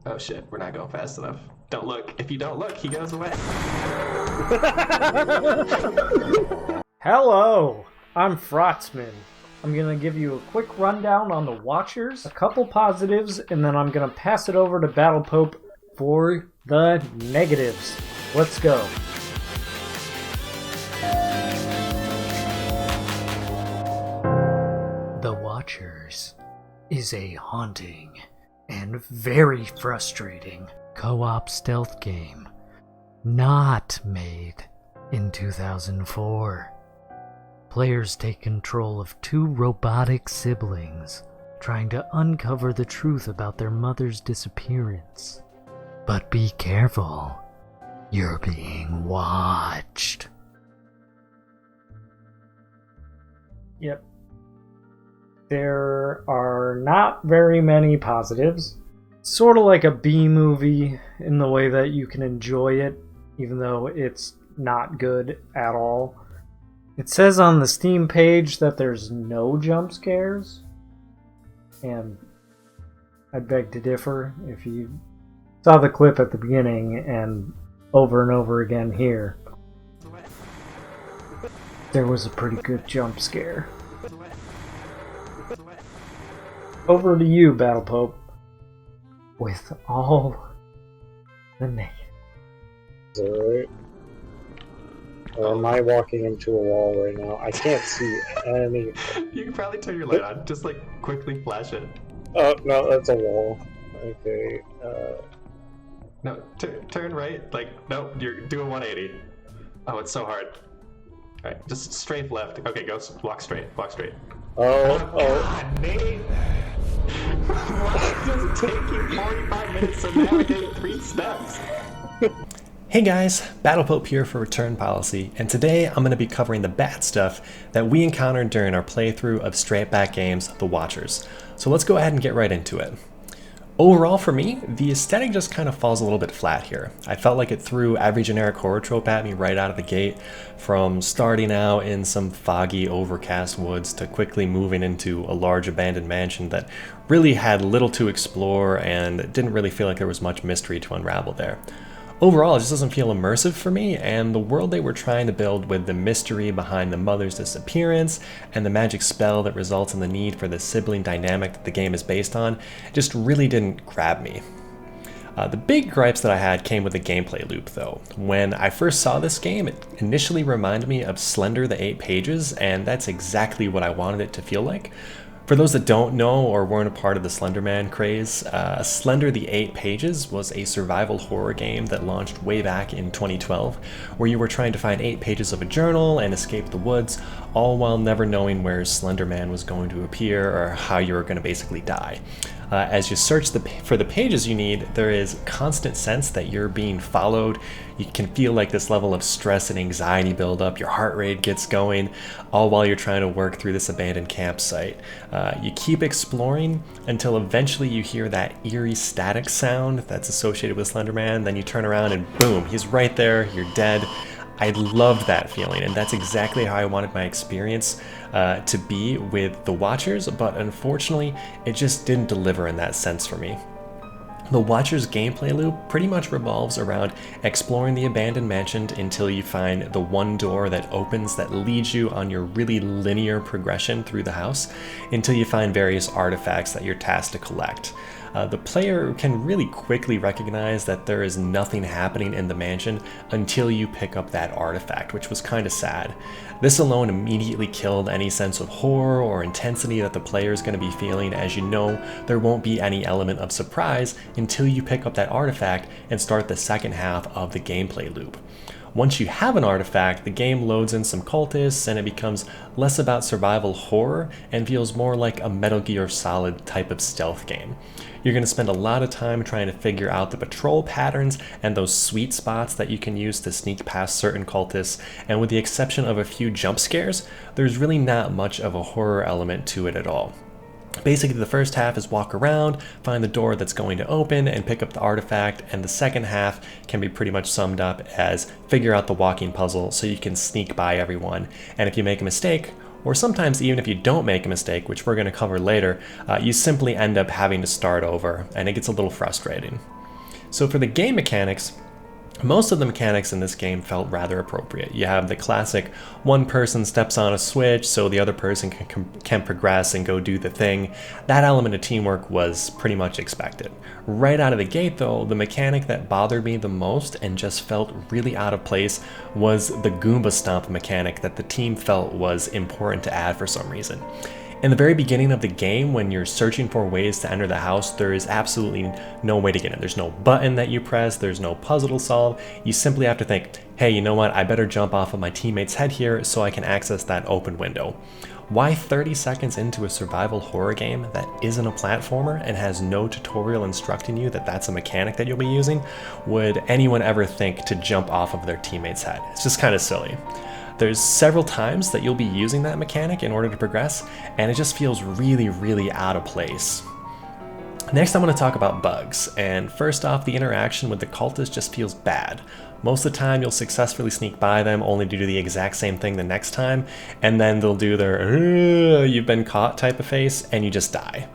Oh shit, we're not going fast enough. Don't look. If you don't look, he goes away. Hello, I'm Frotzman. I'm gonna give you a quick rundown on the Watchers, a couple positives, and then I'm gonna pass it over to Battle Pope for the negatives. Let's go. The Watchers is a haunting and very frustrating co-op stealth game not made in 2004. Players take control of two robotic siblings trying to uncover the truth about their mother's disappearance. But be careful, you're being watched. Yep. There are not very many positives. Sort of like a B movie in the way that you can enjoy it, even though it's not good at all. It says on the Steam page that there's no jump scares, and I beg to differ. If you saw the clip at the beginning and over again here, there was a pretty good jump scare. Over to you, Battle Pope, with all the negatives. Alright. Am I walking into a wall right now? I can't see any. You can probably turn your light on. Just like quickly flash it. Oh, no, that's a wall. Okay. No, turn right. Like, no, you're doing 180. Oh, it's so hard. Alright, just strafe left. Okay, go walk straight. Walk straight. Oh. God, Nate! Why does it take you 45 minutes to navigate 3 steps? Hey guys, Battle Pope here for Return Policy, and today I'm going to be covering the bad stuff that we encountered during our playthrough of straight back games, The Watchers. So let's go ahead and get right into it. Overall for me, the aesthetic just kind of falls a little bit flat here. I felt like it threw every generic horror trope at me right out of the gate, from starting out in some foggy, overcast woods to quickly moving into a large abandoned mansion that really had little to explore and didn't really feel like there was much mystery to unravel there. Overall, it just doesn't feel immersive for me, and the world they were trying to build with the mystery behind the mother's disappearance and the magic spell that results in the need for the sibling dynamic that the game is based on just really didn't grab me. The big gripes that I had came with the gameplay loop though. When I first saw this game, it initially reminded me of Slender the 8 Pages, and that's exactly what I wanted it to feel like. For those that don't know or weren't a part of the Slender Man craze, Slender the 8 Pages was a survival horror game that launched way back in 2012, where you were trying to find 8 pages of a journal and escape the woods, all while never knowing where Slender Man was going to appear or how you were going to basically die. As you search for the pages you need, there is constant sense that you're being followed. You can feel like this level of stress and anxiety build up. Your heart rate gets going, all while you're trying to work through this abandoned campsite. You keep exploring until eventually you hear that eerie static sound that's associated with Slender Man. Then you turn around and boom, he's right there, you're dead. I loved that feeling, and that's exactly how I wanted my experience to be with The Watchers, but unfortunately, it just didn't deliver in that sense for me. The Watcher's gameplay loop pretty much revolves around exploring the abandoned mansion until you find the one door that opens that leads you on your really linear progression through the house until you find various artifacts that you're tasked to collect. The player can really quickly recognize that there is nothing happening in the mansion until you pick up that artifact, which was kind of sad. This alone immediately killed any sense of horror or intensity that the player is going to be feeling, as you know there won't be any element of surprise until you pick up that artifact and start the second half of the gameplay loop. Once you have an artifact, the game loads in some cultists and it becomes less about survival horror and feels more like a Metal Gear Solid type of stealth game. You're going to spend a lot of time trying to figure out the patrol patterns and those sweet spots that you can use to sneak past certain cultists, and with the exception of a few jump scares, there's really not much of a horror element to it at all. Basically, the first half is walk around, find the door that's going to open, and pick up the artifact, and the second half can be pretty much summed up as figure out the walking puzzle so you can sneak by everyone, and if you make a mistake, or sometimes even if you don't make a mistake, which we're going to cover later, you simply end up having to start over, and it gets a little frustrating. So for the game mechanics, most of the mechanics in this game felt rather appropriate. You have the classic one person steps on a switch so the other person can progress and go do the thing. That element of teamwork was pretty much expected. Right out of the gate though, the mechanic that bothered me the most and just felt really out of place was the Goomba Stomp mechanic that the team felt was important to add for some reason. In the very beginning of the game, when you're searching for ways to enter the house, there is absolutely no way to get in. There's no button that you press, there's no puzzle to solve. You simply have to think, hey, you know what, I better jump off of my teammate's head here so I can access that open window. Why 30 seconds into a survival horror game that isn't a platformer and has no tutorial instructing you that that's a mechanic that you'll be using, would anyone ever think to jump off of their teammate's head? It's just kind of silly. There's several times that you'll be using that mechanic in order to progress, and it just feels really, really out of place. Next, I'm going to talk about bugs, and first off, the interaction with the cultists just feels bad. Most of the time, you'll successfully sneak by them only to do the exact same thing the next time, and then they'll do their you've been caught type of face, and you just die.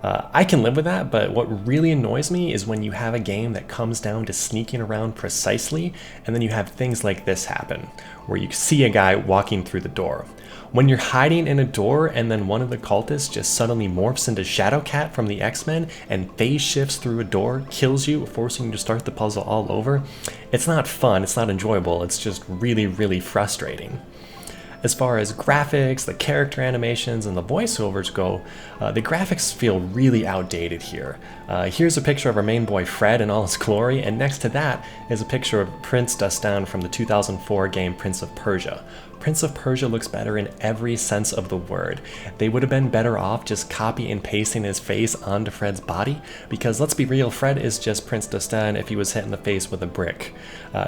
I can live with that, but what really annoys me is when you have a game that comes down to sneaking around precisely, and then you have things like this happen, where you see a guy walking through the door. When you're hiding in a door and then one of the cultists just suddenly morphs into Shadowcat from the X-Men and phase shifts through a door, kills you, forcing you to start the puzzle all over, it's not fun, it's not enjoyable, it's just really, really frustrating. As far as graphics, the character animations, and the voiceovers go, the graphics feel really outdated here. Here's a picture of our main boy Fred in all his glory, and next to that is a picture of Prince Dastan from the 2004 game Prince of Persia. Prince of Persia looks better in every sense of the word. They would have been better off just copy and pasting his face onto Fred's body, because let's be real, Fred is just Prince Dastan if he was hit in the face with a brick.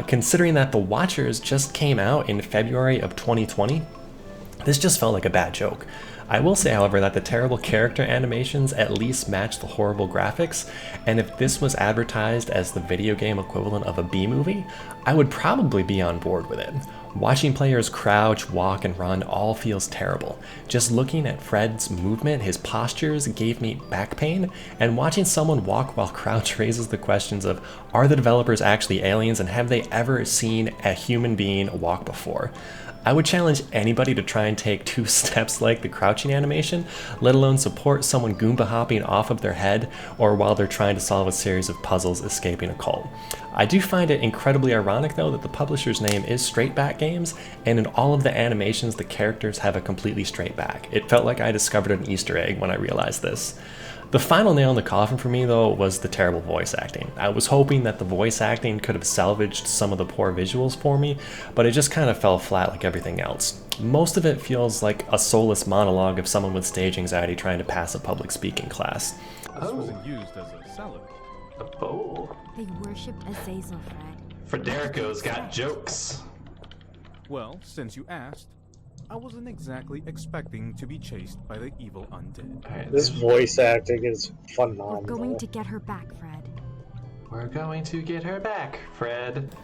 Considering that The Watchers just came out in February of 2020, this just felt like a bad joke. I will say, however, that the terrible character animations at least match the horrible graphics, and if this was advertised as the video game equivalent of a B-movie, I would probably be on board with it. Watching players crouch, walk, and run all feels terrible. Just looking at Fred's movement, his postures gave me back pain, and watching someone walk while crouched raises the questions of, are the developers actually aliens, and have they ever seen a human being walk before? I would challenge anybody to try and take 2 steps like the crouching animation, let alone support someone Goomba hopping off of their head or while they're trying to solve a series of puzzles escaping a cult. I do find it incredibly ironic though that the publisher's name is Straight Back Games, and in all of the animations the characters have a completely straight back. It felt like I discovered an Easter egg when I realized this. The final nail in the coffin for me, though, was the terrible voice acting. I was hoping that the voice acting could have salvaged some of the poor visuals for me, but it just kind of fell flat like everything else. Most of it feels like a soulless monologue of someone with stage anxiety trying to pass a public speaking class. This wasn't used as a salad. A bowl. They worshipped Azazel, Fred. Frederico's got jokes. Well, since you asked, I wasn't exactly expecting to be chased by the evil undead. All right, This voice acting is We're phenomenal. going to get her back, Fred. we're going to get her back, Fred.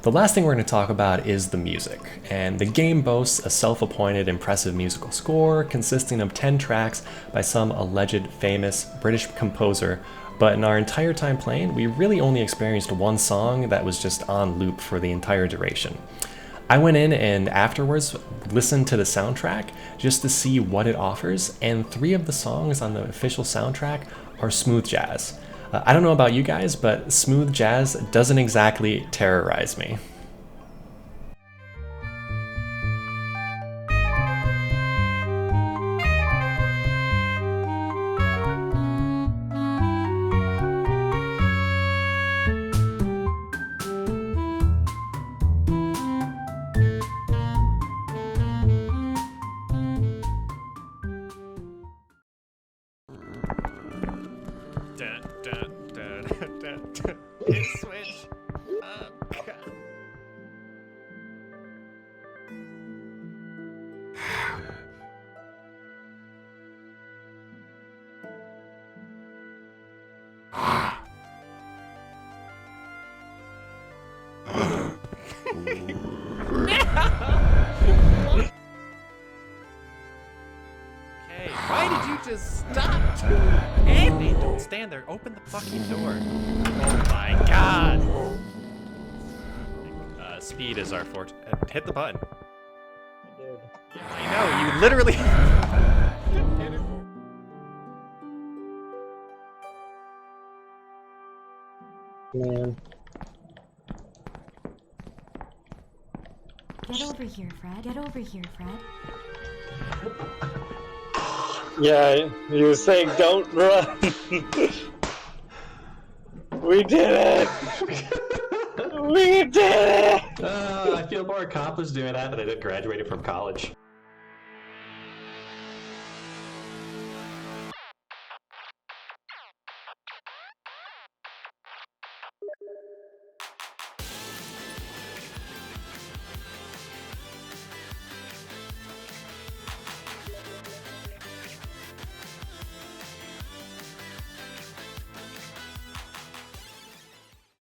The last thing we're going to talk about is the music, and the game boasts a self-appointed impressive musical score consisting of 10 tracks by some alleged famous British composer, but in our entire time playing, we really only experienced one song that was just on loop for the entire duration. I went in and afterwards listened to the soundtrack just to see what it offers, and 3 of the songs on the official soundtrack are smooth jazz. I don't know about you guys, but smooth jazz doesn't exactly terrorize me. Hit switch. God. Just stop! Andy, don't stand there. Open the fucking door. Oh my god! Speed is our forte. Hit the button. I know, you literally... Man. Get over here, Fred. Get over here, Fred. Yeah, he was saying don't run. We did it! We did it! I feel more accomplished doing that than I did graduating from college.